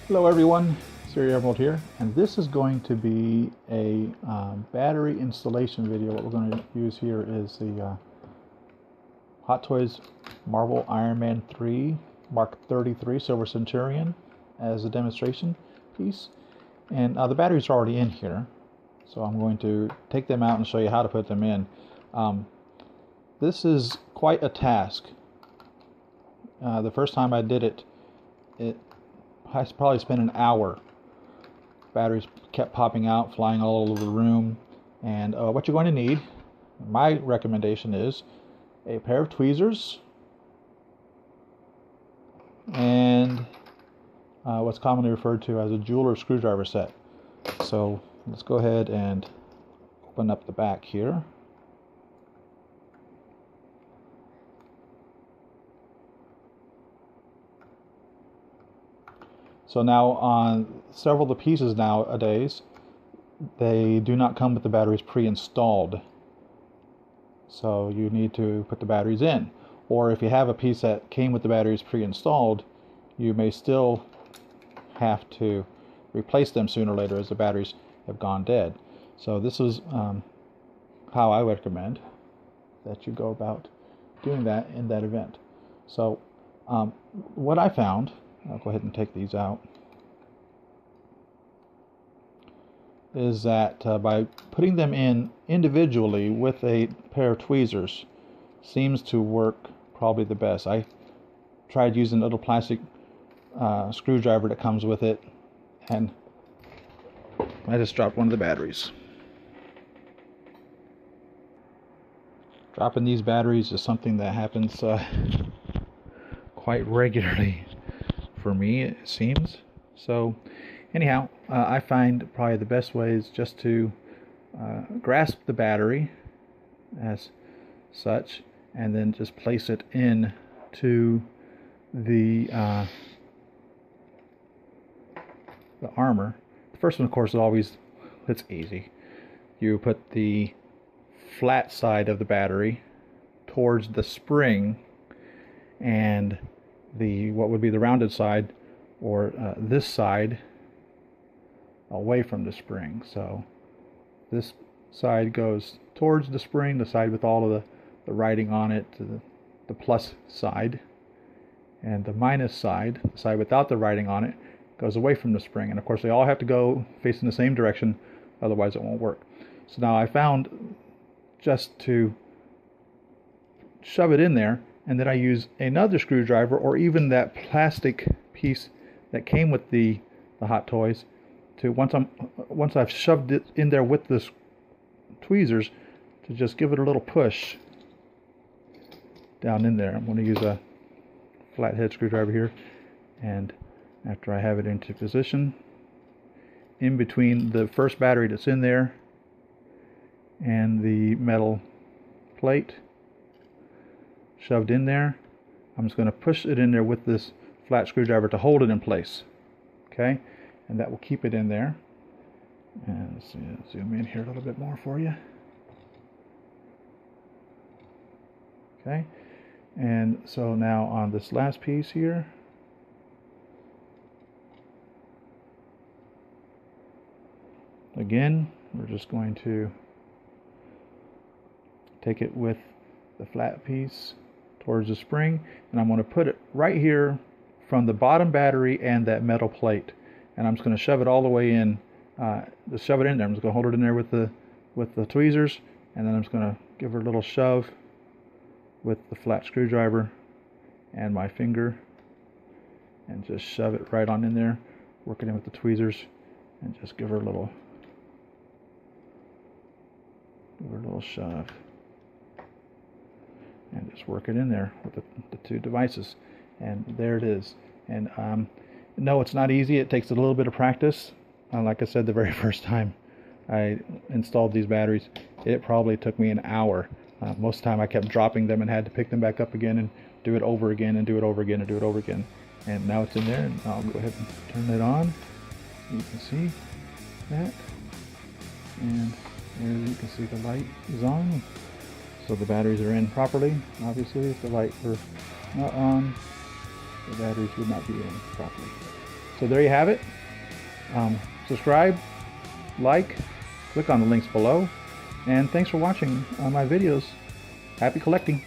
Hello everyone, Siri here, and this is going to be a battery installation video. What we're going to use here is the Hot Toys Marvel Iron Man 3 Mark 33 Silver Centurion as a demonstration piece. And the batteries are already in here, so I'm going to take them out and show you how to put them in. This is quite a task. The first time I did it, I probably spent an hour. Batteries kept popping out, flying all over the room. And what you're going to need, my recommendation is a pair of tweezers and what's commonly referred to as a jeweler's screwdriver set. So let's go ahead and open up the back here. So now on several of the pieces nowadays, they do not come with the batteries pre-installed. So you need to put the batteries in. Or if you have a piece that came with the batteries pre-installed, you may still have to replace them sooner or later as the batteries have gone dead. So this is how I recommend that you go about doing that in that event. So what I found, I'll go ahead and take these out, is that by putting them in individually with a pair of tweezers seems to work probably the best. I tried using a little plastic screwdriver that comes with it, and I just dropped one of the batteries. Dropping these batteries is something that happens quite regularly for me, it seems. So anyhow, I find probably the best way is just to grasp the battery as such and then just place it in to the armor. The first one, of course, is it's easy. You put the flat side of the battery towards the spring, and what would be the rounded side, or this side, away from the spring. So this side goes towards the spring, the side with all of the writing on it, the plus side, and the minus side, the side without the writing on it, goes away from the spring. And of course they all have to go facing the same direction, otherwise it won't work. So now I found just to shove it in there, and then I use another screwdriver, or even that plastic piece that came with the Hot Toys, to once I've shoved it in there with the tweezers, to just give it a little push down in there. I'm going to use a flathead screwdriver here, and after I have it into position, in between the first battery that's in there and the metal plate, shoved in there, I'm just going to push it in there with this flat screwdriver to hold it in place. Okay, and that will keep it in there. And let's see, zoom in here a little bit more for you. Okay, and so now on this last piece here, again, we're just going to take it with the flat piece towards the spring, and I'm going to put it right here from the bottom battery and that metal plate, and I'm just going to shove it all the way in. Just shove it in there. I'm just going to hold it in there with the tweezers, and then I'm just going to give her a little shove with the flat screwdriver and my finger, and just shove it right on in there, working in with the tweezers, and just give her a little shove, and just work it in there with the two devices, and there it is. And no, it's not easy. It takes a little bit of practice. Like I said, the very first time I installed these batteries, it probably took me an hour. Most of the time I kept dropping them and had to pick them back up again and do it over again and do it over again and do it over again. And now it's in there, and I'll go ahead and turn it on. You can see that, and there you can see the light is on. So the batteries are in properly. Obviously, if the light were not on, the batteries would not be in properly. So there you have it. Subscribe, like, click on the links below, and thanks for watching my videos. Happy collecting!